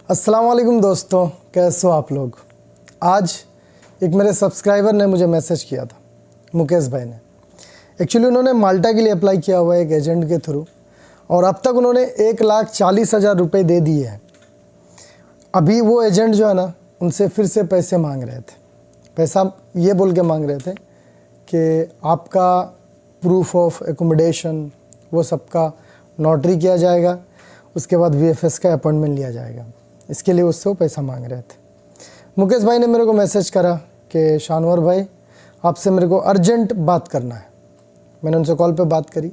अस्सलाम वालेकुम दोस्तों, कैसे हो आप लोग। आज एक मेरे सब्सक्राइबर ने मुझे मैसेज किया था, मुकेश भाई ने। एक्चुअली उन्होंने माल्टा के लिए अप्लाई किया हुआ है एक एजेंट के थ्रू, और अब तक उन्होंने 1,40,000 रुपये दे दिए हैं। अभी वो एजेंट जो है ना, उनसे फिर से पैसे मांग रहे थे। पैसा ये बोल के मांग रहे थे कि आपका प्रूफ ऑफ एकोमोडेशन वो सबका नोटरी किया जाएगा, उसके बाद VFS का अपॉइंटमेंट लिया जाएगा। इसके लिए उससे वो पैसा मांग रहे थे। मुकेश भाई ने मेरे को मैसेज करा कि शानवर भाई, आपसे मेरे को अर्जेंट बात करना है। मैंने उनसे कॉल पे बात करी,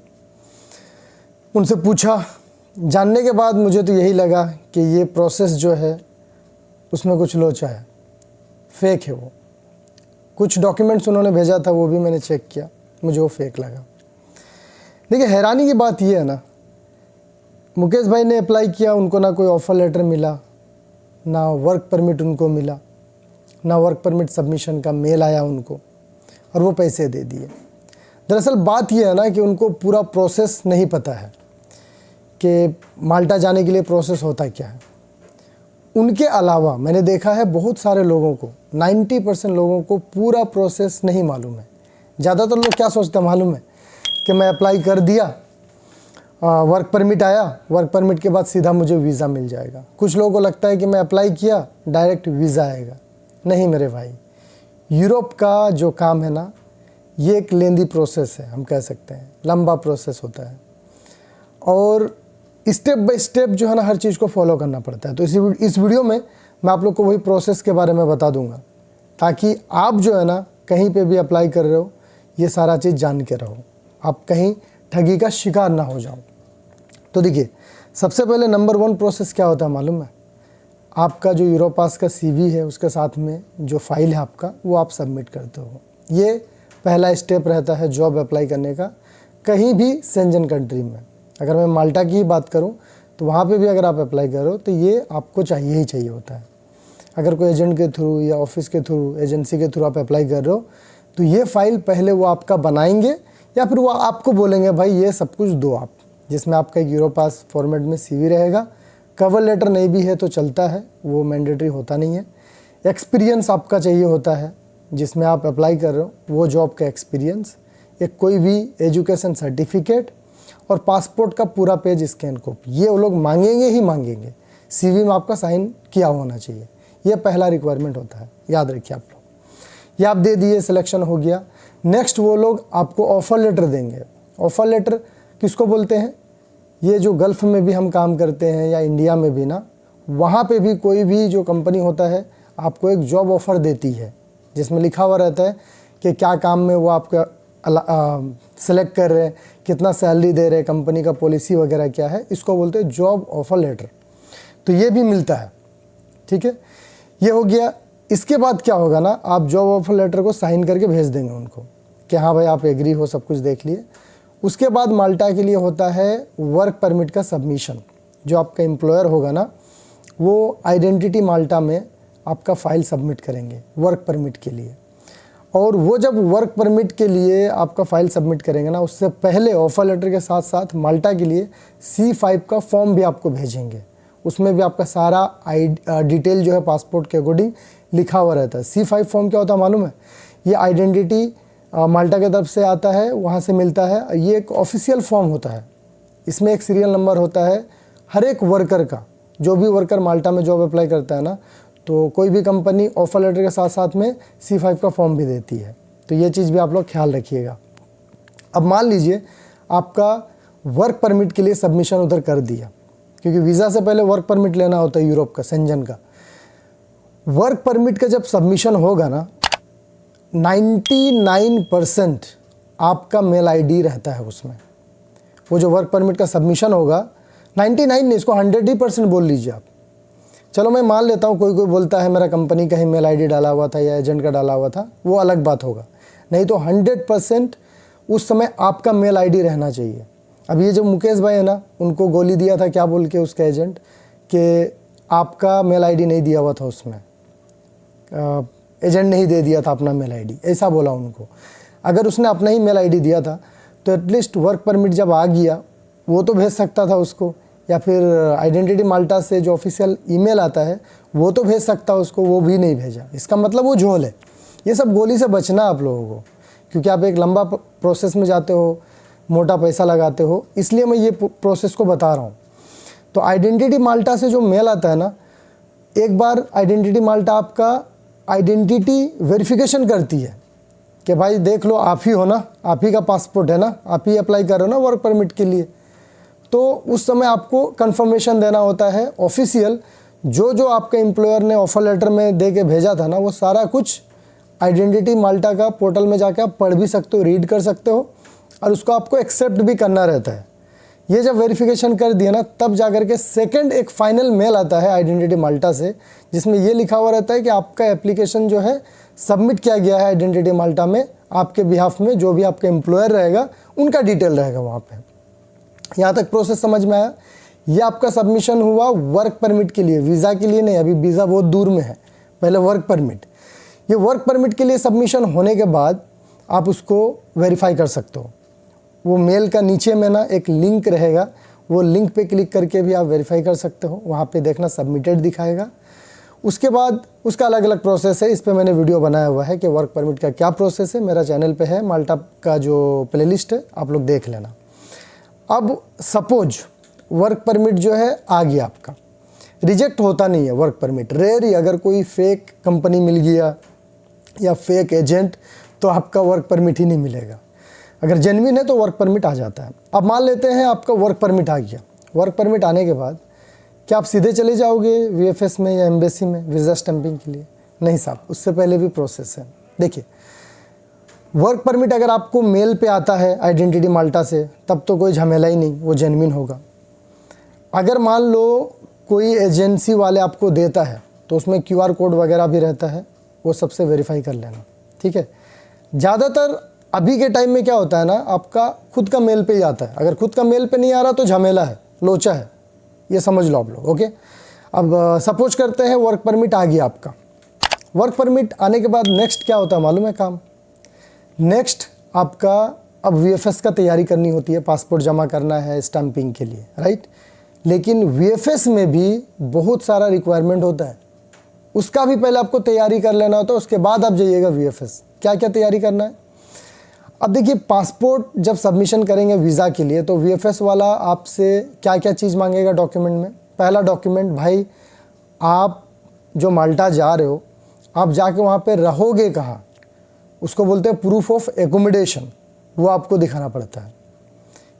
उनसे पूछा। जानने के बाद मुझे तो यही लगा कि ये प्रोसेस जो है उसमें कुछ लोचा है, फेक है। वो कुछ डॉक्यूमेंट्स उन्होंने भेजा था, वो भी मैंने चेक किया, मुझे वो फेक लगा। देखिए, हैरानी की बात ये है ना, मुकेश भाई ने अप्लाई किया, उनको ना कोई ऑफ़र लेटर मिला, ना वर्क परमिट उनको मिला, ना वर्क परमिट सबमिशन का मेल आया उनको, और वो पैसे दे दिए। दरअसल बात यह है ना कि उनको पूरा प्रोसेस नहीं पता है कि माल्टा जाने के लिए प्रोसेस होता क्या है। उनके अलावा मैंने देखा है बहुत सारे लोगों को, 90% लोगों को पूरा प्रोसेस नहीं मालूम है। ज़्यादातर लोग क्या सोचते हैं मालूम है कि मैं अप्लाई कर दिया, वर्क परमिट आया, वर्क परमिट के बाद सीधा मुझे वीज़ा मिल जाएगा। कुछ लोगों को लगता है कि मैं अप्लाई किया, डायरेक्ट वीज़ा आएगा। नहीं मेरे भाई, यूरोप का जो काम है ना, ये एक लेंदी प्रोसेस है, हम कह सकते हैं लंबा प्रोसेस होता है, और स्टेप बाय स्टेप जो है ना हर चीज़ को फॉलो करना पड़ता है। तो इस वीडियो में मैं आप लोग को वही प्रोसेस के बारे में बता दूंगा, ताकि आप जो है ना कहीं पे भी अप्लाई कर रहे हो, ये सारा चीज़ जान के रहो, आप कहीं ठगी का शिकार ना हो जाओ। तो देखिए, सबसे पहले नंबर 1 प्रोसेस क्या होता है मालूम है? आपका जो यूरोपास का CV है, उसके साथ में जो फाइल है आपका, वो आप सबमिट करते हो। ये पहला स्टेप रहता है जॉब अप्लाई करने का, कहीं भी शेंजन कंट्री में। अगर मैं माल्टा की ही बात करूं, तो वहाँ पे भी अगर आप अप्लाई करो तो ये आपको चाहिए ही चाहिए होता है। अगर कोई एजेंट के थ्रू या ऑफिस के थ्रू, एजेंसी के थ्रू आप अप्लाई कर रहे हो, तो ये फ़ाइल पहले वो आपका बनाएंगे, या फिर वो आपको बोलेंगे भाई ये सब कुछ दो आप, जिसमें आपका एक यूरोपास फॉर्मेट में CV रहेगा। कवर लेटर नहीं भी है तो चलता है, वो मैंडेटरी होता नहीं है। एक्सपीरियंस आपका चाहिए होता है, जिसमें आप अप्लाई कर रहे हो वो जॉब का एक्सपीरियंस, एक कोई भी एजुकेशन सर्टिफिकेट, और पासपोर्ट का पूरा पेज स्कैन कॉपी। ये वो लोग मांगेंगे ही मांगेंगे। CV में आपका साइन किया होना चाहिए, ये पहला रिक्वायरमेंट होता है, याद रखिए आप लोग। ये आप दे दिए, सिलेक्शन हो गया। नेक्स्ट वो लोग आपको ऑफ़र लेटर देंगे। ऑफ़र लेटर किसको बोलते हैं? ये जो गल्फ़ में भी हम काम करते हैं या इंडिया में भी ना, वहाँ पे भी कोई भी जो कंपनी होता है आपको एक जॉब ऑफ़र देती है, जिसमें लिखा हुआ रहता है कि क्या काम में वो आपका सेलेक्ट कर रहे हैं, कितना सैलरी दे रहे हैं, कंपनी का पॉलिसी वगैरह क्या है। इसको बोलते हैं जॉब ऑफ़र लेटर। तो ये भी मिलता है, ठीक है। ये हो गया। इसके बाद क्या होगा ना, आप जॉब ऑफ़र लेटर को साइन करके भेज देंगे उनको कि हाँ भाई आप एग्री हो, सब कुछ देख लिए। उसके बाद माल्टा के लिए होता है वर्क परमिट का सबमिशन। जो आपका एम्प्लॉयर होगा ना, वो आइडेंटिटी माल्टा में आपका फ़ाइल सबमिट करेंगे वर्क परमिट के लिए। और वो जब वर्क परमिट के लिए आपका फ़ाइल सबमिट करेंगे ना, उससे पहले ऑफ़र लेटर के साथ साथ माल्टा के लिए C5 का फॉर्म भी आपको भेजेंगे। उसमें भी आपका सारा डिटेल जो है पासपोर्ट के अकॉर्डिंग लिखा हुआ रहता है। C5 फॉर्म क्या होता है मालूम है? ये आइडेंटिटी माल्टा की तरफ से आता है, वहाँ से मिलता है। ये एक ऑफिशियल फॉर्म होता है, इसमें एक सीरियल नंबर होता है हर एक वर्कर का। जो भी वर्कर माल्टा में जॉब अप्लाई करता है ना, तो कोई भी कंपनी ऑफ़र लेटर के साथ साथ में C5 का फॉर्म भी देती है। तो ये चीज़ भी आप लोग ख्याल रखिएगा। अब मान लीजिए आपका वर्क परमिट के लिए सबमिशन उधर कर दिया, क्योंकि वीज़ा से पहले वर्क परमिट लेना होता है यूरोप का, शेंजन का। वर्क परमिट का जब सबमिशन होगा ना, 99% आपका मेल ID रहता है उसमें। वो जो वर्क परमिट का सबमिशन होगा, 99 नहीं, इसको 100% बोल लीजिए आप। चलो मैं मान लेता हूँ कोई बोलता है मेरा कंपनी का ही मेल ID डाला हुआ था या एजेंट का डाला हुआ था, वो अलग बात होगा। नहीं तो 100% उस समय आपका मेल ID रहना चाहिए। अब ये जो मुकेश भाई है ना, उनको गोली दिया था क्या बोल के उसका एजेंट, कि आपका मेल ID नहीं दिया हुआ था उसमें, एजेंट नहीं दे दिया था अपना मेल ID, ऐसा बोला उनको। अगर उसने अपना ही मेल ID दिया था तो एटलीस्ट वर्क परमिट जब आ गया वो तो भेज सकता था उसको, या फिर आइडेंटिटी माल्टा से जो ऑफिशियल ईमेल आता है वो तो भेज सकता है उसको, वो भी नहीं भेजा, इसका मतलब वो झोल है। ये सब गोली से बचना आप लोगों को, क्योंकि आप एक लंबा प्रोसेस में जाते हो, मोटा पैसा लगाते हो, इसलिए मैं ये प्रोसेस को बता रहा हूँ। तो आइडेंटिटी माल्टा से जो मेल आता है ना, एक बार आइडेंटिटी माल्टा आपका आइडेंटिटी वेरिफिकेशन करती है कि भाई देख लो आप ही हो ना, आप ही का पासपोर्ट है ना, आप ही अप्लाई कर रहे हो ना वर्क परमिट के लिए। तो उस समय आपको कंफर्मेशन देना होता है ऑफिशियल, जो आपके एम्प्लॉयर ने ऑफर लेटर में दे के भेजा था ना, वो सारा कुछ आइडेंटिटी माल्टा का पोर्टल में जाकर आप पढ़ भी सकते हो, रीड कर सकते हो, और उसको आपको एक्सेप्ट भी करना रहता है। ये जब वेरिफिकेशन कर दिया ना, तब जाकर के सेकंड एक फाइनल मेल आता है आइडेंटिटी माल्टा से, जिसमें ये लिखा हुआ रहता है कि आपका एप्लीकेशन जो है सबमिट किया गया है आइडेंटिटी माल्टा में, आपके बिहाफ में जो भी आपका एम्प्लॉयर रहेगा उनका डिटेल रहेगा वहाँ पे। यहाँ तक प्रोसेस समझ में आया? ये आपका सबमिशन हुआ वर्क परमिट के लिए, वीज़ा के लिए नहीं, अभी वीज़ा बहुत दूर में है, पहले वर्क परमिट। ये वर्क परमिट के लिए सबमिशन होने के बाद आप उसको वेरीफाई कर सकते हो। वो मेल का नीचे में ना एक लिंक रहेगा, वो लिंक पे क्लिक करके भी आप वेरीफाई कर सकते हो, वहाँ पे देखना सबमिटेड दिखाएगा। उसके बाद उसका अलग अलग प्रोसेस है, इस पे मैंने वीडियो बनाया हुआ है कि वर्क परमिट का क्या प्रोसेस है, मेरा चैनल पे है, माल्टा का जो प्लेलिस्ट है आप लोग देख लेना। अब सपोज वर्क परमिट जो है आ गया आपका, रिजेक्ट होता नहीं है वर्क परमिट, रेयर ही अगर कोई फेक कंपनी मिल गया या फेक एजेंट तो आपका वर्क परमिट ही नहीं मिलेगा। अगर जेन्युइन है तो वर्क परमिट आ जाता है। अब मान लेते हैं आपका वर्क परमिट आ गया, वर्क परमिट आने के बाद क्या आप सीधे चले जाओगे वीएफएस में या एम्बेसी में वीज़ा स्टैंपिंग के लिए? नहीं साहब, उससे पहले भी प्रोसेस है। देखिए, वर्क परमिट अगर आपको मेल पे आता है आइडेंटिटी माल्टा से, तब तो कोई झमेला ही नहीं, वो जेन्युइन होगा। अगर मान लो कोई एजेंसी वाले आपको देता है तो उसमें क्यूआर कोड वगैरह भी रहता है, वो सबसे वेरीफाई कर लेना, ठीक है। ज़्यादातर अभी के टाइम में क्या होता है ना, आपका खुद का मेल पे ही आता है, अगर खुद का मेल पे नहीं आ रहा तो झमेला है, लोचा है, ये समझ लो आप लोग, ओके। अब सपोज करते हैं वर्क परमिट आ गया आपका। वर्क परमिट आने के बाद नेक्स्ट क्या होता है मालूम है काम? नेक्स्ट आपका अब वीएफएस का तैयारी करनी होती है, पासपोर्ट जमा करना है स्टैंपिंग के लिए, राइट। लेकिन वीएफएस में भी बहुत सारा रिक्वायरमेंट होता है, उसका भी पहले आपको तैयारी कर लेना होता है, उसके बाद आप जाइएगा वीएफएस। क्या क्या तैयारी करना है? अब देखिए, पासपोर्ट जब सबमिशन करेंगे वीज़ा के लिए तो वीएफएस वाला आपसे क्या क्या चीज़ मांगेगा डॉक्यूमेंट में? पहला डॉक्यूमेंट, भाई आप जो माल्टा जा रहे हो, आप जाके वहाँ पे रहोगे कहाँ, उसको बोलते हैं प्रूफ ऑफ एकोमोडेशन, वो आपको दिखाना पड़ता है।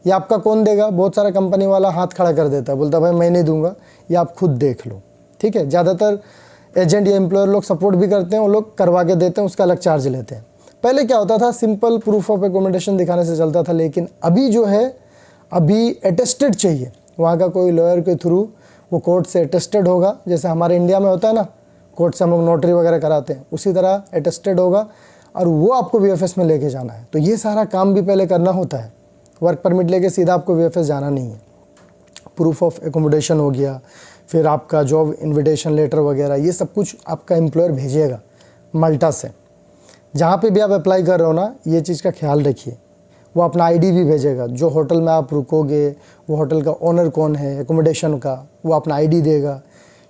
ये आपका कौन देगा? बहुत सारा कंपनी वाला हाथ खड़ा कर देता है, बोलता है भाई मैं नहीं दूंगा, ये आप खुद देख लो, ठीक है। ज़्यादातर एजेंट या एम्प्लॉयर लोग सपोर्ट भी करते हैं, वो लोग करवा के देते हैं, उसका अलग चार्ज लेते हैं। पहले क्या होता था, सिंपल प्रूफ ऑफ एकोमोडेशन दिखाने से चलता था, लेकिन अभी जो है, अभी अटेस्टेड चाहिए, वहाँ का कोई लॉयर के थ्रू वो कोर्ट से अटेस्टेड होगा, जैसे हमारे इंडिया में होता है ना, कोर्ट से हम लोग नोटरी वगैरह कराते हैं, उसी तरह अटेस्टेड होगा और वो आपको वीएफएस में लेके जाना है। तो ये सारा काम भी पहले करना होता है, वर्क परमिट लेके सीधा आपको वीएफएस जाना नहीं है। प्रूफ ऑफ एकोमोडेशन हो गया, फिर आपका जॉब इन्विटेशन लेटर वगैरह, ये सब कुछ आपका एम्प्लॉयर भेजिएगा माल्टा से। जहाँ पे भी आप अप्लाई कर रहे हो ना, ये चीज़ का ख्याल रखिए। वो अपना आईडी भी भेजेगा, जो होटल में आप रुकोगे वो होटल का ओनर कौन है एकोमोडेशन का, वो अपना आईडी देगा।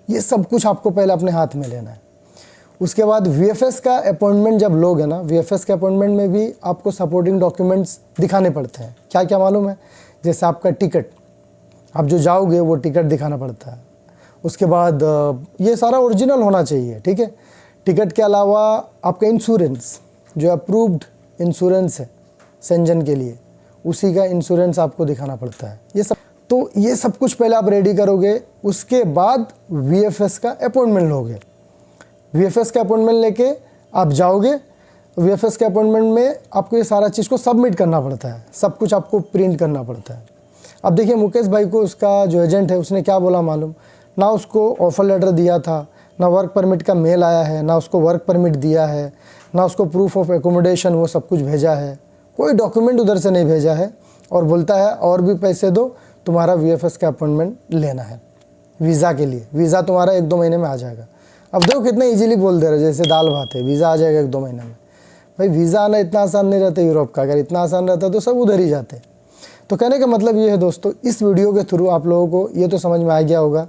ये सब कुछ आपको पहले अपने हाथ में लेना है। उसके बाद वीएफएस का अपॉइंटमेंट जब लोगे ना, वीएफएस के अपॉइंटमेंट में भी आपको सपोर्टिंग डॉक्यूमेंट्स दिखाने पड़ते हैं। क्या क्या मालूम है? जैसे आपका टिकट, आप जो जाओगे वो टिकट दिखाना पड़ता है। उसके बाद ये सारा ओरिजिनल होना चाहिए, ठीक है। टिकट के अलावा आपका इंश्योरेंस, जो अप्रूव्ड इंश्योरेंस है सेंजन के लिए, उसी का इंश्योरेंस आपको दिखाना पड़ता है। ये सब कुछ पहले आप रेडी करोगे, उसके बाद वीएफएस का अपॉइंटमेंट लोगे। वीएफएस का अपॉइंटमेंट लेके आप जाओगे, वीएफएस के अपॉइंटमेंट में आपको ये सारा चीज़ को सबमिट करना पड़ता है, सब कुछ आपको प्रिंट करना पड़ता है। अब देखिए, मुकेश भाई को उसका जो एजेंट है उसने क्या बोला मालूम? ना उसको ऑफर लेटर दिया था, ना वर्क परमिट का मेल आया है, ना उसको वर्क परमिट दिया है, ना उसको प्रूफ ऑफ एकोमोडेशन वो सब कुछ भेजा है, कोई डॉक्यूमेंट उधर से नहीं भेजा है। और बोलता है और भी पैसे दो, तुम्हारा वीएफएस का अपॉइंटमेंट लेना है वीज़ा के लिए, वीज़ा तुम्हारा 1-2 महीने में आ जाएगा। अब देखो कितना इजीली बोल दे रहे, जैसे दाल भात है, वीज़ा आ जाएगा 1-2 महीने में। भाई वीज़ा आना इतना आसान नहीं रहता यूरोप का, अगर इतना आसान रहता तो सब उधर ही जाते। तो कहने का मतलब ये है दोस्तों, इस वीडियो के थ्रू आप लोगों को ये तो समझ में आ गया होगा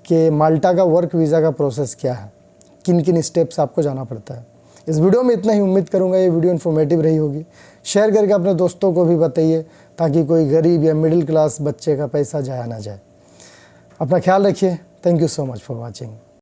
कि माल्टा का वर्क वीज़ा का प्रोसेस क्या है, किन किन स्टेप्स आपको जाना पड़ता है। इस वीडियो में इतना ही। उम्मीद करूंगा ये वीडियो इन्फॉर्मेटिव रही होगी। शेयर करके अपने दोस्तों को भी बताइए ताकि कोई गरीब या मिडिल क्लास बच्चे का पैसा जाया ना जाए। अपना ख्याल रखिए। Thank you so much for watching.